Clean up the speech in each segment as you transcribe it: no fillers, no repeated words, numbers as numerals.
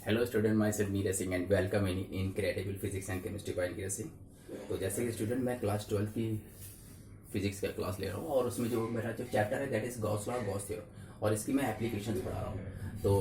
Hello student, my self Neeraj Singh and welcome in incredible physics and chemistry bye Neeraj Singh. तो जैसे कि student मैं class 12 की फिजिक्स का क्लास ले रहा हूँ और उसमें जो मेरा जो चैप्टर है that is Gauss law Gauss theorem और इसकी मैं एप्लीकेशंस पढ़ा रहा हूँ। तो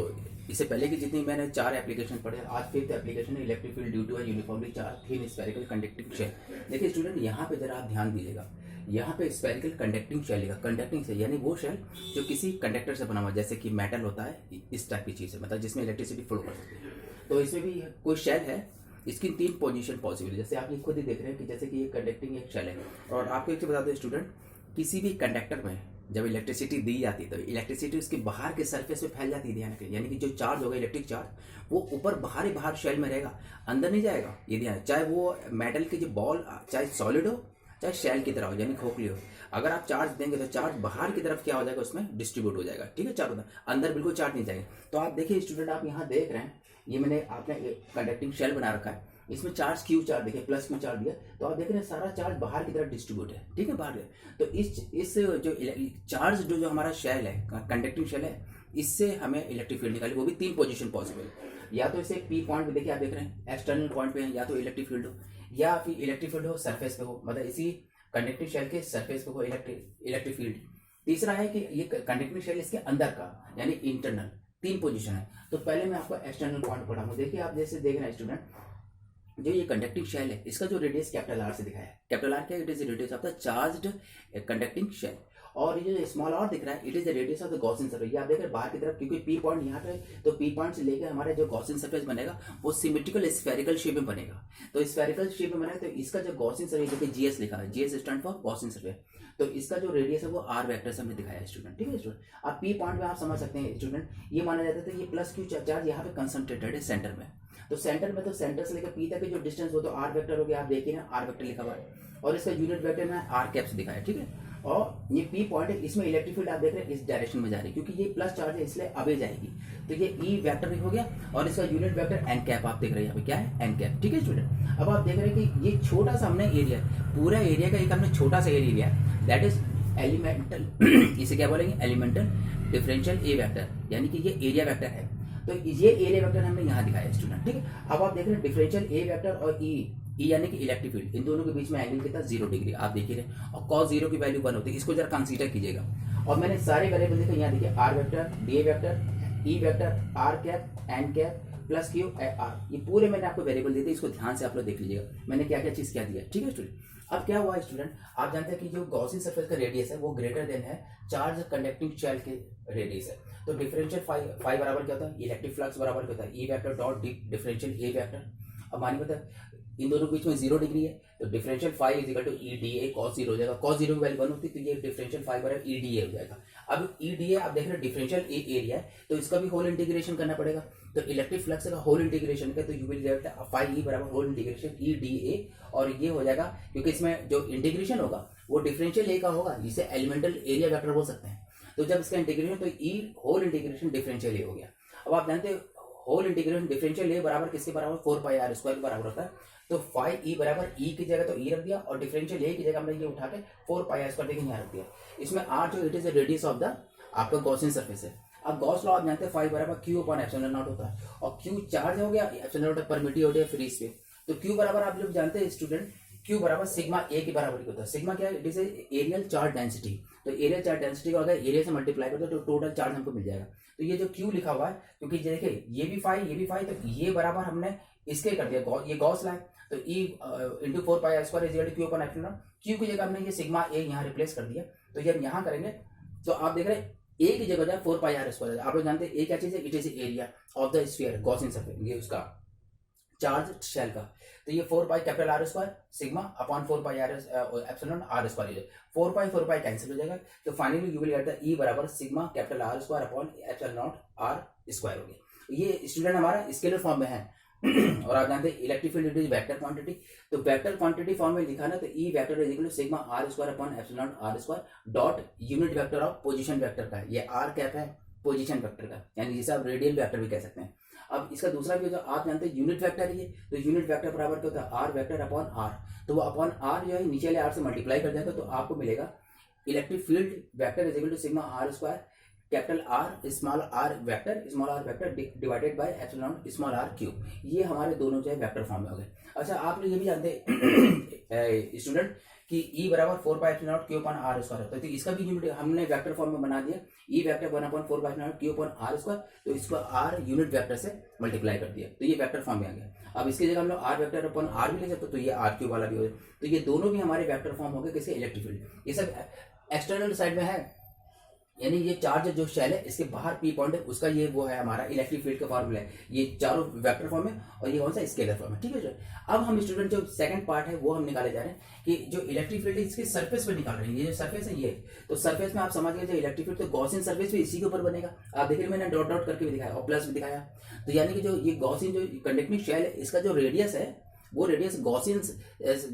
इससे पहले की जितनी मैंने 4 एप्लीकेशन पढ़े, आज 5th एप्लीकेशन है electric field due to uniformly charge thin spherical conducting shell. देखिए स्टूडेंट, यहाँ पे जरा आप ध्यान दीजिएगा, यहाँ पे स्फेरिकल कंडक्टिंग शेल लिखा। कंडक्टिंग शेल यानी वो शेल जो किसी कंडक्टर से बना हुआ, जैसे कि मेटल होता है इस टाइप की चीज़ है, मतलब जिसमें इलेक्ट्रिसिटी फ्लो कर सकती है। तो इसमें भी कोई शेल है, इसकी 3 पोजीशन पॉसिबल है। जैसे आप ये खुद ही देख रहे हैं कि जैसे कि ये कंडक्टिंग एक शेल है। और आपको एक चीज़ बता दो स्टूडेंट, किसी भी कंडक्टर में जब इलेक्ट्रिसिटी दी जाती है तो इलेक्ट्रिसिटी उसके बाहर के सरफेस पे फैल जाती है। ध्यान रखें, यानी कि जो चार्ज होगा इलेक्ट्रिक चार्ज वो ऊपर बाहर ही बाहर शेल में रहेगा, अंदर नहीं जाएगा। ये ध्यान, चाहे वो मेटल की जो बॉल चाहे सॉलिड हो चाहे शेल की तरह हो यानी खोखली हो, अगर आप चार्ज देंगे तो चार्ज बाहर की तरफ क्या हो जाएगा, उसमें डिस्ट्रीब्यूट हो जाएगा। ठीक है, चारों तरफ, अंदर बिल्कुल चार्ज नहीं जाएगा। तो आप देखिए स्टूडेंट, आप यहाँ देख रहे हैं, ये मैंने आपने कंडक्टिंग शेल बना रखा है, इसमें चार्ज क्यू चार्ज देखिए, प्लस क्यू चार्ज दिया, तो आप देख रहे हैं सारा चार्ज बाहर की तरफ डिस्ट्रीब्यूट है। ठीक है, बाहर। तो इस जो चार्ज जो हमारा शेल है, कंडक्टिंग शेल है, इससे हमें इलेक्ट्रिक फील्ड निकाली, वो भी 3 पोजीशन पॉसिबल है। या तो इसे पी पॉइंट पे देखिए, आप देख रहे हैं एक्सटर्नल पॉइंट पे है, या तो इलेक्ट्रिक फील्ड हो, या फिर इलेक्ट्रिक फील्ड हो सरफेस पे हो, मतलब इसी कंडक्टिंग शेल के सरफेस पे हो इलेक्ट्रिक फील्ड। तीसरा है कि ये कंडक्टिंग शेल इसके अंदर का यानी इंटरनल। 3 पोजीशन है। तो पहले मैं आपको एक्सटर्नल पॉइंट पढ़ाऊंगा। देखिए आप जैसे देख रहे हैं स्टूडेंट, जो ये कंडक्टिंग शेल है इसका जो रेडियस कैपिटल आर से दिखाया है। कैपिटल आर क्या है? It is radius of the charged conducting shell. और ये जो स्मॉल आर दिख रहा है, it is the radius of the Gaussian surface. ये आप देख रहे हैं बाहर की तरफ, क्योंकि पी पॉइंट यहाँ पे, तो पी पॉइंट से लेकर हमारे जो गॉसियन सरफेस बनेगा वो सिमेट्रिकल स्फेरिकल शेप में बनेगा। तो स्फेरिकल शेप में बनेगा, तो इसका जो गॉसियन सरफेस, देखिए जीएस लिखा है, GS stand for Gaussian surface. तो इसका जो रेडियस है वो आर वेक्टर से हमने दिखाया है स्टूडेंट। ठीक है स्टूडेंट, आप पी पॉइंट में आप समझ सकते हैं स्टूडेंट, ये माना जाता है तो ये प्लस क्यू चार्ज यहाँ पे कंसंट्रेटेड है सेंटर में। तो सेंटर में, तो सेंटर से लेकर पी तक जो डिस्टेंस वो तो आर वेक्टर हो गया, आप देखिए ना आर वेक्टर लिखा हुआ है, और इसका यूनिट वेक्टर में आर कैप से दिखाया है। ठीक है, और ये पी पॉइंट है, इसमें इलेक्ट्रिक फील्ड आप देख रहे हैं इस डायरेक्शन में जा रही है, क्योंकि ये प्लस चार्ज है इसलिए अबे जाएगी। तो ये ई वेक्टर हो गया, और इसका यूनिट वेक्टर एन कैप आप देख रहे हैं यहाँ पे क्या है, एन कैप। ठीक है स्टूडेंट, अब आप देख रहे हैं कि ये छोटा सा हमने एरिया, पूरा एरिया का एक हमने छोटा सा एरिया लिया, दैट इज एलिमेंटल इसे क्या बोलेंगे, एलिमेंटल डिफरेंशियल ए वेक्टर, यानी कि ये एरिया वेक्टर है। तो ये एरिया वेक्टर हमने यहाँ दिखाया है स्टूडेंट। ठीक है, अब आप देख रहे हैं डिफरेंशियल ए वेक्टर और ई यानी कि इलेक्ट्रिक फील्ड, इन दोनों के बीच में एंगल कितना, 0 डिग्री आप देखिए रहे, और cos 0 की वैल्यू 1 होती है। इसको जरा कंसीडर कीजिएगा। और मैंने सारे वेरिएबल देखे, यहाँ देखिए R vector, D vector, E vector, R cap, N cap, plus Q R, ये पूरे मैंने आपको वेरिएबल दिए थे, इसको ध्यान से आप लोग देख लीजिएगा मैंने क्या क्या चीज क्या दिया। ठीक है स्टूडेंट, अब क्या हुआ स्टूडेंट, आप जानते हैं कि जो गॉसियन सरफेस का रेडियस है वो ग्रेटर देन है चार्ज कंडक्टिंग शेल के रेडियस है। तो डिफरेंशियल फाई बराबर क्या होता है, इलेक्ट्रिक फ्लक्स बराबर क्या होता है, ई वेक्टर डॉट डिफरेंशियल ए वेक्टर। अब मानिए पता है इन दोनों के बीच में 0 डिग्री है, तो differential phi is equal to E D A cos 0 हो जाएगा। कॉस 0 की वैल्यू 1 होती है, तो ये डिफरेंशियल फाई बराबर ई डी ए हो जाएगा। अब ई डी ए आप देख रहे हैं डिफरेंशियल ए एरिया है, तो इसका भी होल इंटीग्रेशन करना पड़ेगा। तो इलेक्ट्रिक फ्लक्स का होल इंटीग्रेशन का, तो you will get phi E बराबर whole integration E D A, और ये हो जाएगा क्योंकि इसमें जो इंटीग्रेशन होगा वो डिफरेंशियल ए का होगा, जिसे एलिमेंटल एरिया वेक्टर बोल सकते हैं। तो जब इसका इंटीग्रेशन, तो ई होल इंटीग्रेशन डिफरेंशियल ए हो गया। अब आप जानते हैं होल इंटीग्रेशन डिफरेंशियल ए बराबर किसके बराबर, 4 पाई आर स्क्वायर के बराबर होता है। तो फाई ई बराबर ई की जगह तो ई रख दिया, और डिफरेंशियल ए की जगह हमने ये उठा के 4 पाई आर स्क्वायर देखिए यहाँ रख दिया। इसमें आर जो it is the radius of the आपका गॉसियन सरफेस है। अब गॉस लॉ आप जानते हैं फाई बराबर क्यू अपॉन एप्सिलॉन नॉट होता है, और क्यू चार्ज हो गया, एप्सिलॉन नॉट परमिटिविटी है फ्री स्पेस। तो क्यू बराबर आप लोग जानते हैं स्टूडेंट, क्यू बराबर सिग्मा ए के बराबर होता है। सिग्मा क्या है, it is areal charge density. तो एरियल चार्ज डेंसिटी को अगर एरिया से मल्टीप्लाई करो तो टोटल चार्ज हमको मिल जाएगा। तो ये जो क्यू लिखा हुआ है, क्योंकि देखिए ये भी फाई, तो ये बराबर हमने इसके कर दिया, ये गॉस लॉ है, तो E into 4 pi R square is equal to Q upon epsilon. Q की जगह हमने ये सिग्मा ए यहाँ रिप्लेस कर दिया। तो जब यहाँ करेंगे तो आप देख रहे हैं ए की जगह 4 पाई आर स्क्वायर। आप लोग जानते हैं ए क्या चीज है, it is area of the sphere Gaussian surface, ये उसका चार्ज शेल का। तो ये 4 pi capital R square sigma upon 4 pi R epsilon R square, 4 pi cancel हो जाएगा। तो finally you will get the E बराबर sigma capital R square upon epsilon naught R square हो गया। ये स्टूडेंट हमारा स्केलर फॉर्म में है। और आप जानते हैं electric field is vector quantity, तो वेक्टर क्वांटिटी फॉर्म में लिखा ना, तो E vector is equal to sigma R square upon epsilon R square dot unit vector of position vector का, ये आर कैप है पोजीशन वेक्टर का, यानी जिसे आप रेडियल वेक्टर भी कह सकते हैं। अब इसका दूसरा भी जो आप जानते हैं यूनिट वेक्टर है ये, तो यूनिट वेक्टर बराबर क्या होता है, आर वेक्टर अपॉन आर। तो वो अपॉन आर जो है नीचे वाले आर से मल्टीप्लाई कर जाएगा, तो आपको मिलेगा electric field vector is equal to sigma R square capital R small R vector divided by epsilon small R cube. ये हमारे दोनों जो है वेक्टर फॉर्म में हो गए। अच्छा, आप लोग ये भी जानते हैं स्टूडेंट कि E बराबर 4 pi epsilon naught Q upon R square होता है, तो इसका भी यूनिट हमने वेक्टर फॉर्म में बना दिया। E vector 1/4 pi epsilon naught Q upon R square, तो इसको R यूनिट वेक्टर से मल्टीप्लाई कर दिया, तो ये वेक्टर फॉर्म में आ गया। अब इसकी जगह हम लोग R वेक्टर अपॉन R भी ले सकते, तो ये R क्यूब वाला भी हो जाए। तो ये दोनों भी हमारे वेक्टर फॉर्म हो गए किसके, इलेक्ट्रिक फील्ड। ये सब एक्सटर्नल साइड में है, यानी ये चार्ज जो शेल है इसके बाहर पी पॉइंट है, उसका ये वो है हमारा इलेक्ट्रिक फील्ड का फॉर्मूला है। ये चारों वेक्टर फॉर्म है और ये कौन सा, स्केलर फॉर्म है। ठीक है सर, अब हम स्टूडेंट जो सेकंड पार्ट है वो हम निकाले जा रहे हैं कि जो इलेक्ट्रिक फील्ड है इसके सरफेस पे निकाल रहे हैं। ये जो सरफेस है ये, तो सरफेस में आप समझ गए जो इलेक्ट्रिक फील्ड, तो गॉसियन सरफेस भी इसी के ऊपर बनेगा। आप देखिए मैंने डॉट डॉट करके भी दिखाया और प्लस भी दिखाया। तो यानी कि जो ये गॉसियन जो कंडक्टिंग शेल है इसका जो रेडियस है वो रेडियस गॉसियन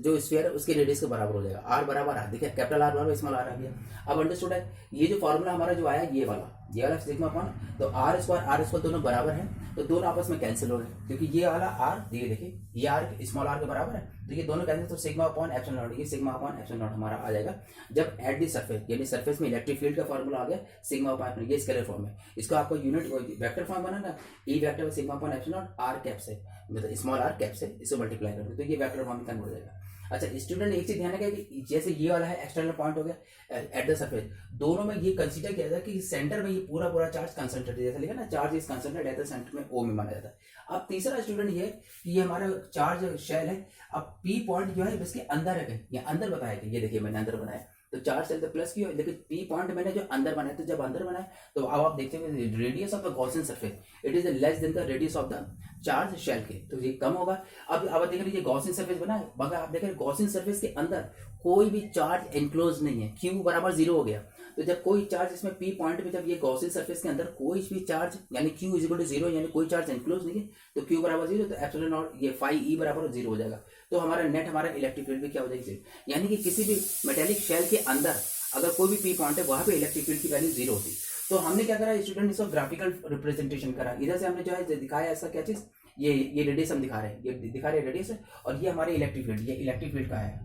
जो स्फीयर है उसके रेडियस के बराबर हो जाएगा। आर बराबर आर, देखिए कैपिटल आर बराबर स्मॉल आर आ गया। अब अंडरस्टूड है, ये जो फॉर्मूला हमारा जो आया ये वाला सिग्मा अपॉन, तो आर स्क्वायर दोनों बराबर हैं, तो दोनों आपस में कैंसिल हो गए क्योंकि ये वाला आर देखिए ये आर स्मॉल आर के बराबर है, तो ये दोनों कैंसिल, तो सिग्मा अपॉन एप्सिलॉन नॉट, ये सिग्मा अपॉन एप्सिलॉन नॉट हमारा आ जाएगा जब एट दी सरफेस, यानी सरफेस में इलेक्ट्रिक फील्ड का फॉर्मूला आ गया सिग्मा अपॉन, ये स्केलर फॉर्म है। इसको आपको यूनिट वेक्टर फॉर्म बनाना, E vector sigma upon epsilon naught R cap से, मतलब स्मॉल आर कैप से इसे मल्टीप्लाई कर दो, तो ये वेक्टर फॉर्म में कन्वर्ट हो जाएगा। अच्छा स्टूडेंट, एक चीज ध्यान रखिए कि जैसे ये वाला है एक्सटर्नल पॉइंट हो गया एट द सरफेस, दोनों में ये कंसीडर किया जाता है कि सेंटर में ये पूरा चार्ज कंसंट्रेटेड, जैसा लिखा ना charge is concentrated at the centre में ओ में माना जाता है। अब तीसरा स्टूडेंट ये कि ये हमारा चार्ज शेल है, अब पी पॉइंट जो है इसके अंदर है कहीं, ये अंदर बताया कि ये देखिए मैंने अंदर बनाया, तो चार्ज शेल तो प्लस की हो, लेकिन पी पॉइंट मैंने जो अंदर बनाया, तो जब अंदर बनाया तो अब आप देखते हैं radius of the Gaussian surface it is less than the radius of the charge shell के, तो ये कम होगा। अब देख लीजिए गॉसियन सरफेस बना है, मगर आप देख रहे गॉसियन सरफेस के अंदर कोई भी चार्ज एनक्लोज नहीं है, क्यू बराबर 0 हो गया। तो जब कोई चार्ज इसमें पी पॉइंट पे, जब ये गॉसियन सरफेस के अंदर कोई भी चार्ज यानी क्यू इज इक्वल टू 0, यानी कोई चार्ज एनक्लोज नहीं है, तो क्यू बराबर 0, तो एप्सिलॉन नॉट ये फाई ई बराबर 0 हो जाएगा। तो हमारा नेट हमारा इलेक्ट्रिक फील्ड भी क्या हो जाएगी, यानी कि किसी भी मेटेलिक शेल के अंदर अगर कोई भी पी पॉइंट है वहां पे इलेक्ट्रिक फील्ड की वैल्यू 0 होती। तो हमने क्या करा स्टूडेंट, इसको ग्राफिकल रिप्रेजेंटेशन करा। इधर से हमने जो है दिखाया ऐसा क्या चीज, ये रेडियस हम दिखा रहे हैं, ये दिखा रहे हैं रेडियस है, और ये हमारे इलेक्ट्रिक फील्ड, ये इलेक्ट्रिक फील्ड का है।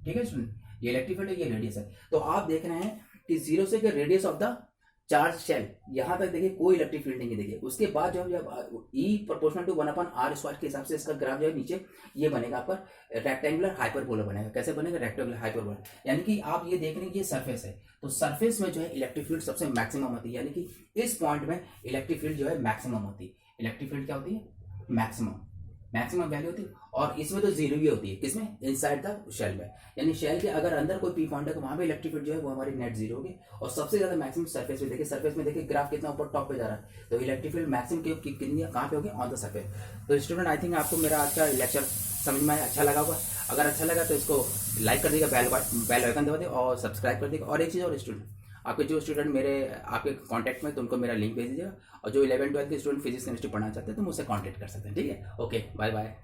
ठीक है स्टूडेंट, ये इलेक्ट्रिक फील्ड है, ये रेडियस है। तो आप देख रहे हैं कि 0 से radius of the charge shell, यहां तक देखिए कोई इलेक्ट्रिक फील्ड नहीं है। देखिए उसके बाद जो जब E proportional to 1/r square के हिसाब से इसका ग्राफ जो है नीचे ये बनेगा आपका रेक्टेंगुलर हाइपरबोला बनेगा। कैसे बनेगा, रेक्टेंगुलर हाइपरबोला, यानी कि आप ये देख रहे हैं कि ये सरफेस है, तो सरफेस में जो है इलेक्ट्रिक फील्ड सबसे मैक्सिमम होती है, यानी कि इस पॉइंट में इलेक्ट्रिक फील्ड जो है मैक्सिमम होती है। इलेक्ट्रिक फील्ड क्या होती है, मैक्सिमम वैल्यू होती है, और इसमें तो 0 भी होती है, किसमें, इनसाइड द शेल में, यानी शेल के अगर अंदर कोई पी पॉइंट है तो वहां पे इलेक्ट्रिक फील्ड जो है वो हमारी नेट 0 होगी। और सबसे ज्यादा मैक्सिमम सरफेस में, देखिए सरफेस में देखिए ग्राफ कितना ऊपर टॉप पे जा रहा है, तो इलेक्ट्रिक फील्ड मैक्सिमम कितनी कहाँ पे होगी, ऑन द सरफेस। तो स्टूडेंट आई थिंक आपको मेरा आज का लेक्चर समझ में अच्छा लगा होगा। अगर अच्छा लगा तो इसको लाइक कर देगा, बेल आइकन दबा दे और सब्सक्राइब कर देगा। और एक चीज़ और स्टूडेंट, आपके जो स्टूडेंट मेरे आपके कांटेक्ट में, तो उनको मेरा लिंक भेज दीजिएगा, और जो 11-12 के स्टूडेंट फिजिक्स केमिस्ट्री पढ़ना चाहते हैं तो मुझसे कांटेक्ट कर सकते हैं। ठीक है, ओके, बाय बाय।